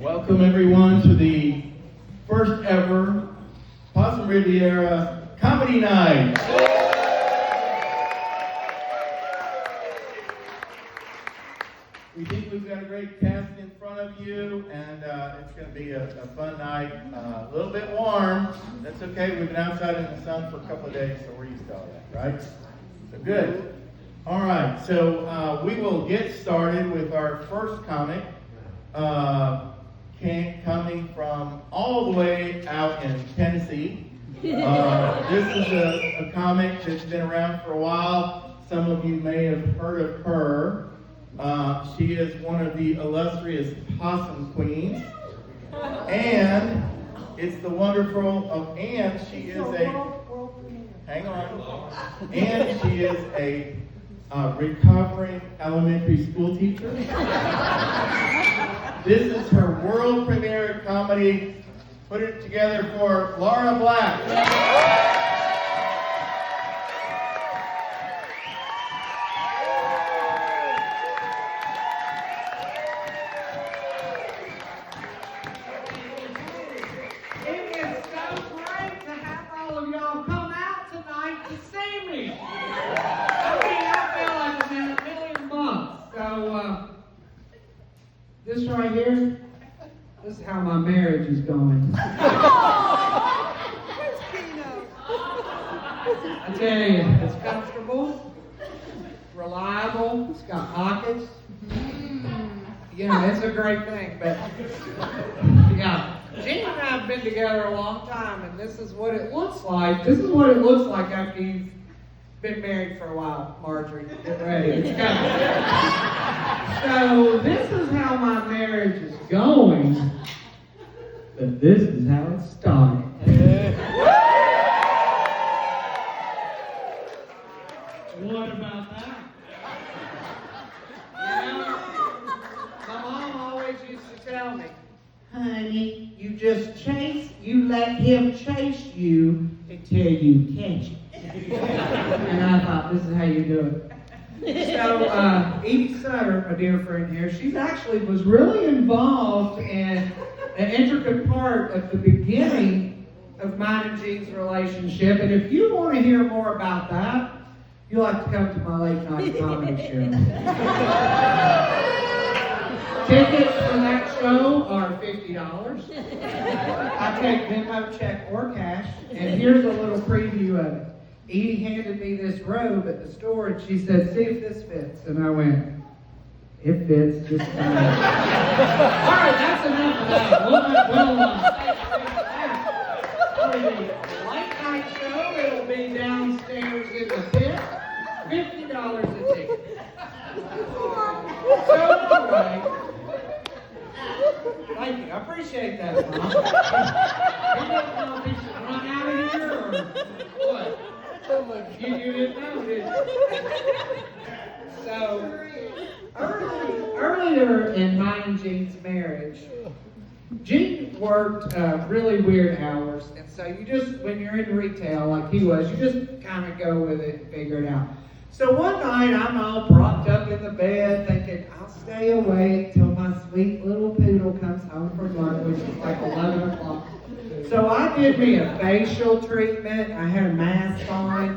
Welcome everyone to the first ever Possum Riviera Comedy Night. We think we've got a great cast in front of you, and it's going to be a fun night. A little bit warm. That's okay. We've been outside in the sun for a couple of days, so we're used to all that, right? So good. All right, so we will get started with our first comic. Coming from all the way out in Tennessee. This is a comic that's been around for a while. Some of you may have heard of her. She is one of the illustrious Possum Queens. And it's the wonderful, and she is hang on. And she is a recovering elementary school teacher. This is her world premiere comedy. Put it together for Laura Black. It is so great to have all of y'all come out tonight to see me. I mean, I feel like I've been a million months. So, this right here, this is how my marriage is going. I tell you, it's comfortable, reliable, it's got pockets. You know, it's a great thing, but yeah. Gene and I have been together a long time, and this is what it looks like. This is what it looks like after you've been married for a while, Marjorie. Get ready, it's coming. So this is how my marriage is going, but this is how it started. What about that? You know, my mom always used to tell me, honey, you let him chase you until you catch him. And I thought, this is how you do it. So, Evie Sutter, a dear friend here, she actually was really involved in an intricate part of the beginning of mine and Gene's relationship. And if you want to hear more about that, you'll have to come to my late night comedy show. Tickets for that show are $50. I take Venmo, check, or cash. And here's a little preview of it. Edie handed me this robe at the store, and she said, see if this fits. And I went, it fits just fine. All right, that's enough of that. For the late night show, it'll be downstairs in the pit. $50 a ticket. So anyway, thank you. I appreciate that, Mom. You didn't know if he should run out of here or what? You didn't know, did you? So, earlier in mine and Gene's marriage, Gene worked really weird hours, and so you just, when you're in retail like he was, you just kind of go with it and figure it out. So one night, I'm all propped up in the bed thinking, I'll stay awake till my sweet little poodle comes home from work, which is like 11 o'clock. So I did me a facial treatment. I had a mask on.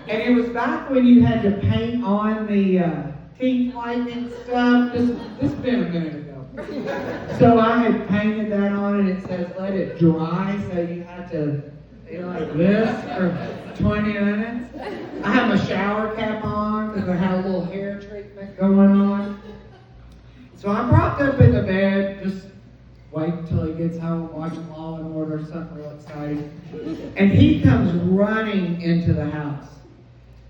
And it was back when you had to paint on the teeth whitening stuff. This has been a minute ago. So I had painted that on, and it says, let it dry. So you had to do like this for 20 minutes. I had my shower cap on because I had a little hair treatment going on. So I'm propped up in the bed, just wait until he gets home, watching Law and Order, something real exciting. And he comes running into the house.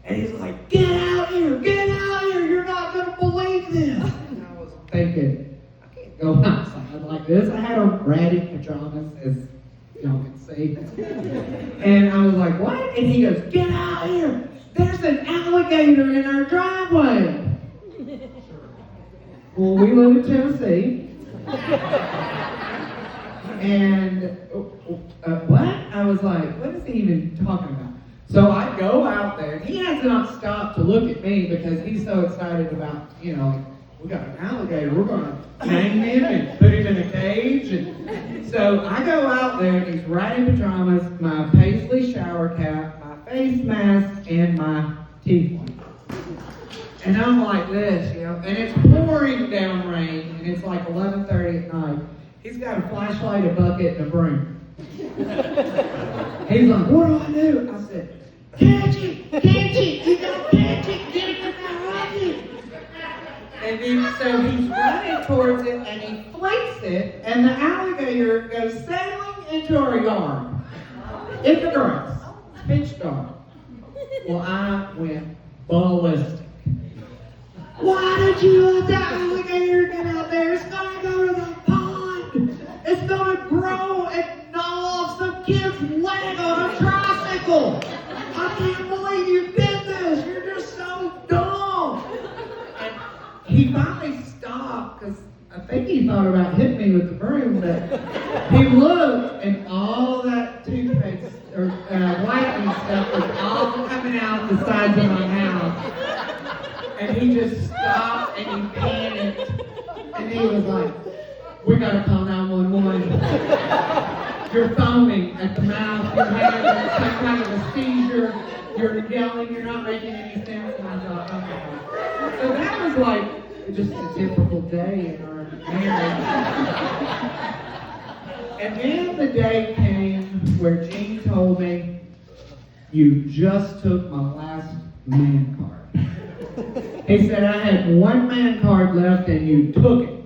And he's like, get out here, you're not going to believe this. And I was thinking, I can't go outside like this. I had on ratty pajamas, as y'all can see. And I was like, what? And he goes, get out here. There's an alligator in our driveway. Well, we live in Tennessee. And what? I was like, what is he even talking about? So I go out there, and he has not stopped to look at me because he's so excited about, you know, we got an alligator. We're going to hang him and put him in a So I go out there in these ratty pajamas, my paisley shower cap, my face mask, and my teeth white. And I'm like this, you know, and it's pouring down rain, and it's like 11:30 at night. He's got a flashlight, a bucket, and a broom. He's like, what do I do? I said, catch it, you gotta catch it, get it from the and then, so he's running towards it, and he flicks it, and the alligator goes sailing into our yard. In the grass. Pitch dark. Well, I went ballistic. Why did you let that alligator get out there? It's gonna go to the pond. It's gonna grow and gnaw off some kid's leg on a tricycle. I can't believe you did this. You're just so dumb. And he finally stopped because I think he thought about hitting me with the broom, but he looked and all that toothpaste or whitening stuff was all coming out the sides of my mouth. And he just stopped and he panicked. And he was like, we gotta call 911. You're foaming at the mouth, you're having some kind of a seizure, you're yelling, you're not making any sense. And I thought, okay. So that was like just a typical day in our marriage. And then the day came where Gene told me, you just took my last man card. He said, I had one man card left and you took it.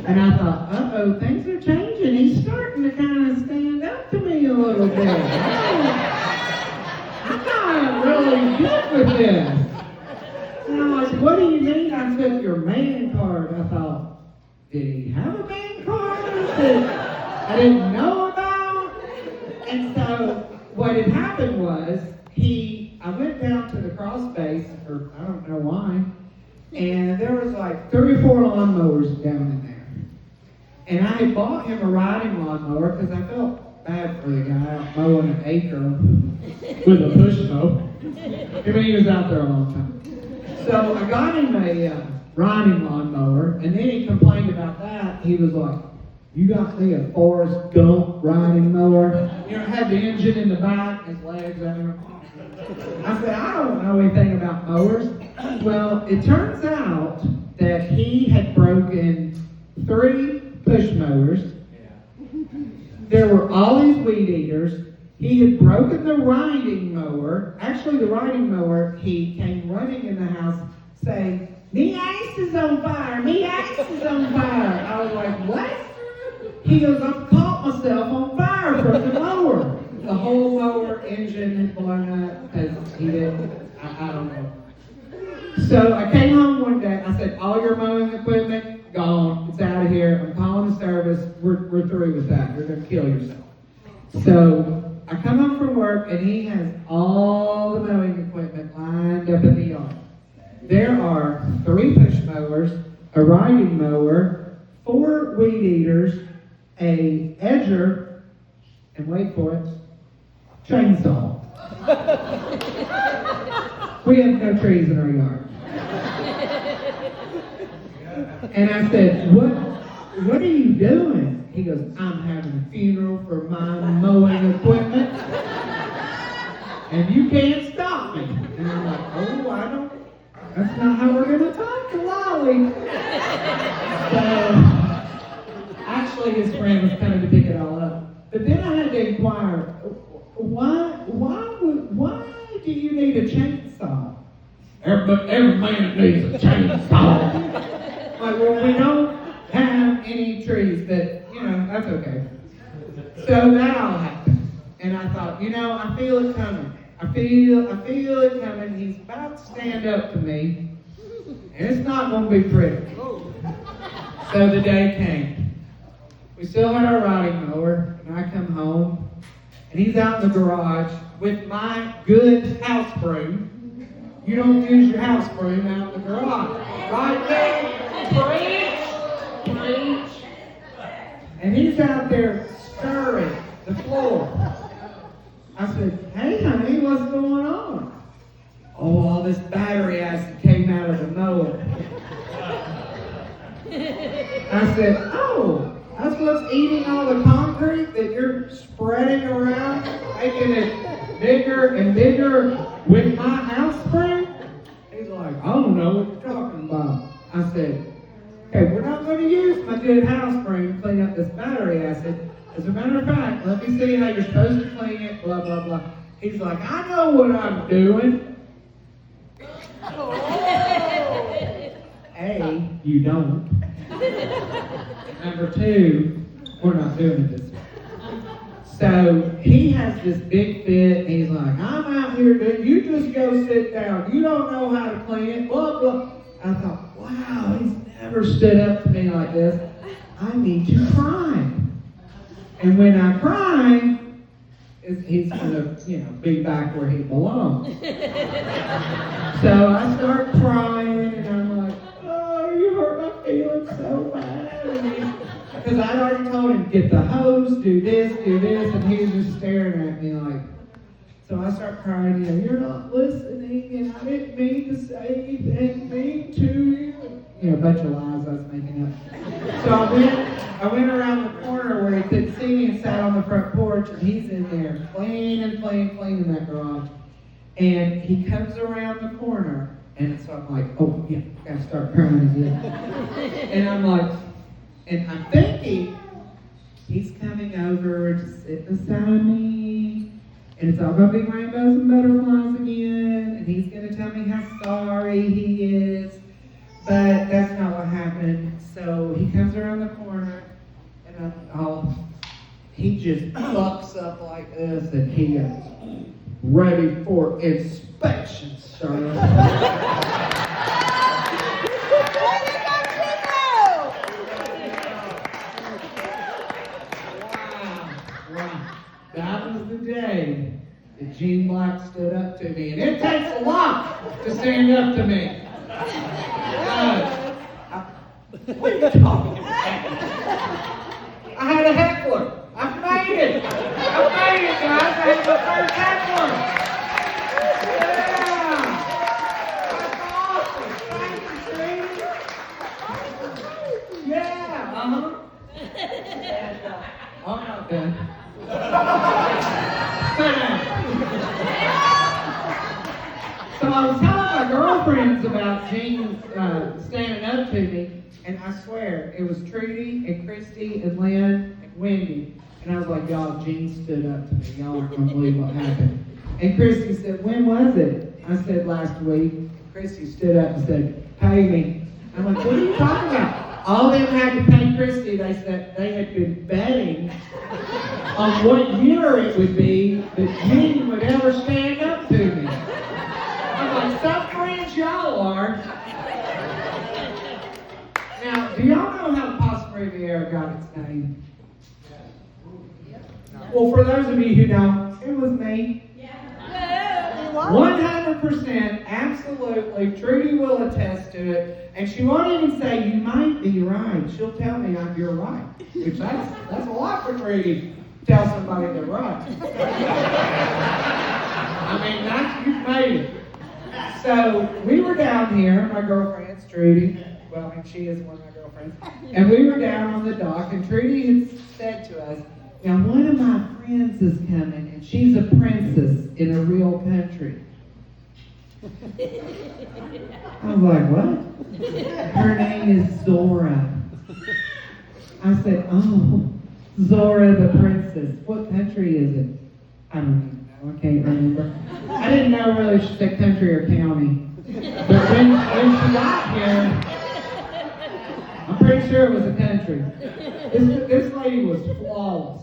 And I thought, uh-oh, things are changing. He's starting to kind of stand up to me a little bit. I'm not really good with this. And I was like, what do you mean I took your man card? I thought, did he have a man card that I didn't know about? And so what had happened was, I went down to the cross base, or I don't know why, and there was like 3 or 4 lawnmowers down in there. And I had bought him a riding lawnmower because I felt bad for the guy out mowing an acre with a push mower. I mean, he was out there a long time. So I got him a riding lawnmower, and then he complained about that. He was like, you got me a Forrest Gump riding mower? You know, it had the engine in the back, his legs out there. I said, I don't know anything about mowers. Well, it turns out that he had broken 3 push mowers. There were all these weed eaters. He had broken the riding mower. Actually, the riding mower, he came running in the house saying, me ice is on fire, me ice is on fire. I was like, what? He goes, I've caught myself on fire from the mower. The whole mower engine had blown up because he didn't, I don't know. So I came home one day, I said, all your mowing equipment, gone, it's out of here, I'm calling the service, we're through with that, you're going to kill yourself. So I come home from work and he has all the mowing equipment lined up in the yard. There are 3 push mowers, a riding mower, 4 weed eaters, a edger, and wait for it, chainsaw. We have no trees in our yard. And I said, what are you doing? He goes, I'm having a funeral for my mowing equipment. And you can't stop me. And I'm like, oh, that's not how we're going to talk to Lolly. So, actually, his friend was coming to pick it all up. But then I had to inquire, why do you need a chainsaw? Every man needs a chainsaw. Like, well, we don't have any trees, but, that's okay. So that all happened. And I thought, I feel it coming. I feel it coming. He's about to stand up to me. And it's not going to be pretty. So the day came. We still had our riding mower, and I come home, and he's out in the garage with my good house broom. You don't use your house broom out in the garage. Right there, preach. And he's out there stirring the floor. I said, hey honey, what's going on? Oh, all this battery acid came out of the mower. I said, oh, that's what's eating all the concrete that you're spreading around, making it bigger and bigger with my house spring? He's like, I don't know what you're talking about. I said, okay, we're not going to use my good house spring to clean up this battery acid. As a matter of fact, let me see how you're supposed to clean it, blah, blah, blah. He's like, I know what I'm doing. A, you don't. Number two, we're not doing it this way. So he has this big fit, and he's like, I'm out here, dude. You just go sit down. You don't know how to clean it, blah, blah. I thought, wow, he's never stood up to me like this. I need to cry. And when I cry, he's going to, be back where he belongs. So I start crying, and I'm like, oh, you hurt my feelings so bad. Because I'd already told him, get the hose, do this, and he was just staring at me like, so I start crying, you're not listening, and I didn't mean to say anything mean to you. A bunch of lies I was making up. So I went around the corner where he couldn't see me and sat on the front porch, and he's in there cleaning that garage. And he comes around the corner, and so I'm like, oh yeah, gotta start crying again. And I'm thinking he's coming over to sit beside me, and it's all gonna be rainbows and butterflies again, and he's gonna tell me how sorry he is. But that's not what happened. So he comes around the corner, and he just bucks up like this, and he is ready for inspection, sir. Wow. That was the day that Gene Black stood up to me. And it takes a lot to stand up to me. What are you talking about? I had a heckler. I made it, guys. I had my first heckler. Yeah. That's awesome. Thank you, sweetie. Yeah. I'm not done. Sit down. So I was telling my girlfriends about Gene standing up to me, and I swear, it was Trudy and Christy and Lynn and Wendy. And I was like, y'all, Gene stood up to me. Y'all aren't going to believe what happened. And Christy said, when was it? I said, last week. And Christy stood up and said, pay me. I'm like, what are you talking about? All of them had to pay Christy. They said they had been betting on what year it would be that Gene would ever stand up to me. I'm like, some friends y'all are. Now, do y'all know how the Possum Riviera got its name? Well, for those of you who don't, it was me. 100%, absolutely. Trudy will attest to it. And she won't even say, you might be right. She'll tell me you're right. Which that's a lot for Trudy to tell somebody they're right. You've made it. So we were down here, my girlfriend's Trudy. Well, she is one of my girlfriends. And we were down on the dock, and Trudy had said to us, now one of my friends is coming, and she's a princess in a real country. I was like, what? Her name is Zora. I said, oh, Zora the princess. What country is it? I don't even know. I can't remember. I didn't know really if she said country or county. But when she got here, I'm pretty sure it was a country. This lady was flawless.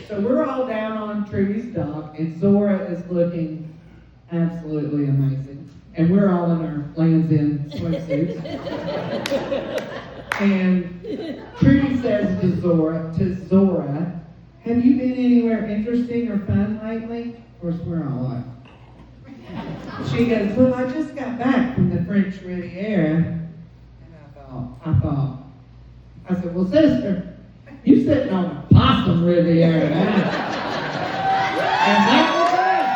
So we're all down on Trudy's dock, and Zora is looking absolutely amazing. And we're all in our Lands' End swimsuits. And Trudy says to Zora, have you been anywhere interesting or fun lately? Of course, we're all like, she goes, well, I just got back from the French Riviera. And I said, well, sister, you sitting on the Possum Riviera now. And that was it.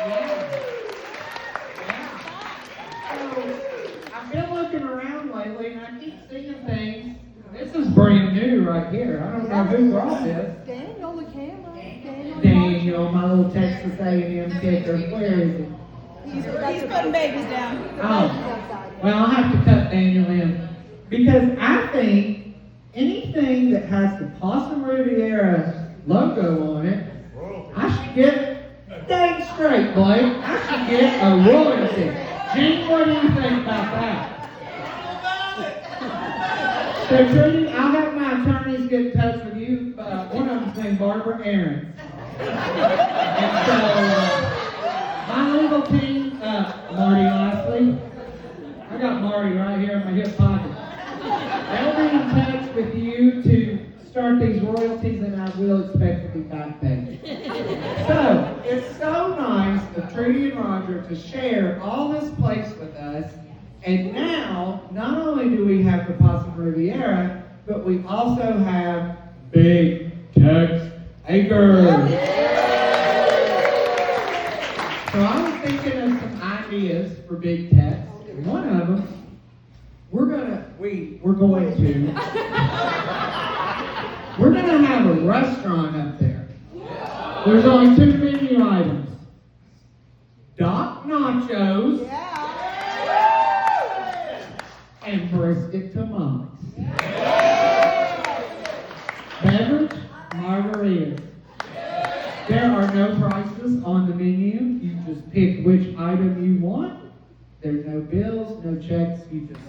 Yeah. So, I've been looking around lately, and I keep seeing brand new right here. I don't know who brought this. Daniel, the camera. Daniel, my little Texas A&M kicker. Where is he? He's putting babies down. Oh, well, I'll have to cut Daniel in. Because I think anything that has the Possum Riviera logo on it, I should get, dang straight, Blake, I should get a royalty. Gene, what do you think about that? So, Trudy, I'll have my attorneys get in touch with you. One of them's named Barbara Aaron. And so, my legal team, Marty Lastly, I got Marty right here in my hip pocket. They'll be in touch with you to start these royalties, and I will expect to be back paid. So, it's so nice of Trudy and Roger to share all this place with us. And now, not only do we have the Possum Riviera, but we also have Big Tex Acres. So I was thinking of some ideas for Big Tex. And one of them, we're gonna have a restaurant up there. There's only 2 menu items: Doc Nachos and brisket tamales. Beverage, margaritas. There are no prices on the menu. You just pick which item you want. There's no bills, no checks. You just,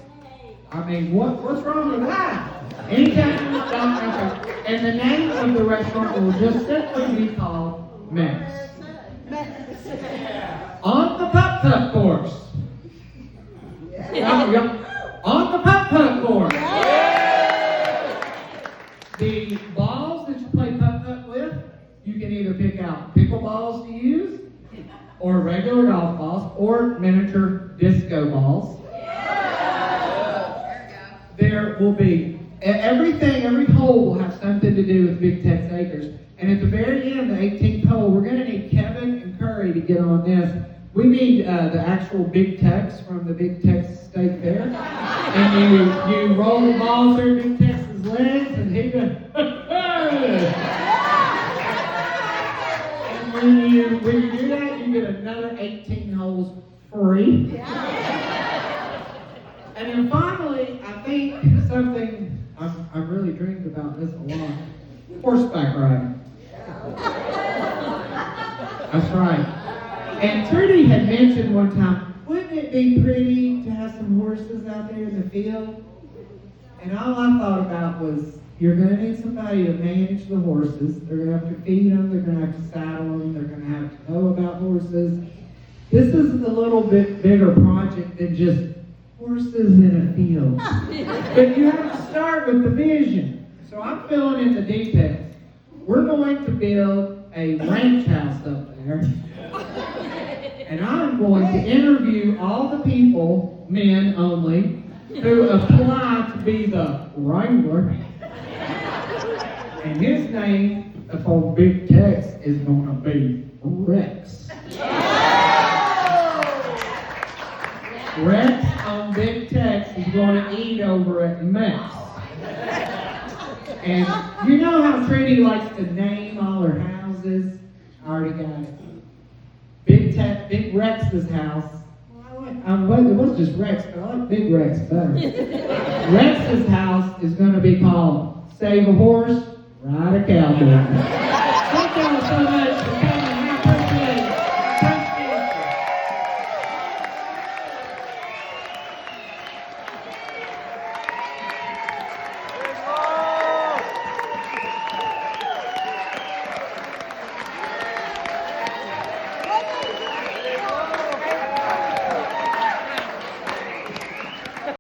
what's wrong with that? Anytime you stop, and the name of the restaurant will just simply be called Mex. On the putt-putt course. On the putt-putt course. The balls that you play putt-putt with, you can either pick out pickleballs to use, or regular golf balls, or miniature disco balls. There will be every hole will have something to do with Big Tex Acres. And at the very end, the 18th hole, we're going to need Kevin and Curry to get on this. We need the actual Big Tex from the Big Tex State Fair. And you roll the ball through Big Tex's legs, and he goes, and when you do that, you get another 18 holes free. And then finally, I think something I've really dreamed about this a lot: horseback riding. That's right. And Trudy had mentioned one time, wouldn't it be pretty to have some horses out there in the field? And all I thought about was, you're going to need somebody to manage the horses. They're going to have to feed them. They're going to have to saddle them. They're going to have to know about horses. This is a little bit bigger project than just horses in a field. But you have to start with the vision. So I'm filling in the details. We're going to build a ranch house up there. And I'm going to interview all the people, men only, who apply to be the wrangler. And his name for Big Tex is going to be Rex. Rex on Big Tex is going to eat over at Mex. And you know how Trudy likes to name all her houses? I already got it. Big Rex's house. Well, it was just Rex, but I like Big Rex better. Rex's house is going to be called Save a Horse, Ride a Cowboy. Thank y'all so much for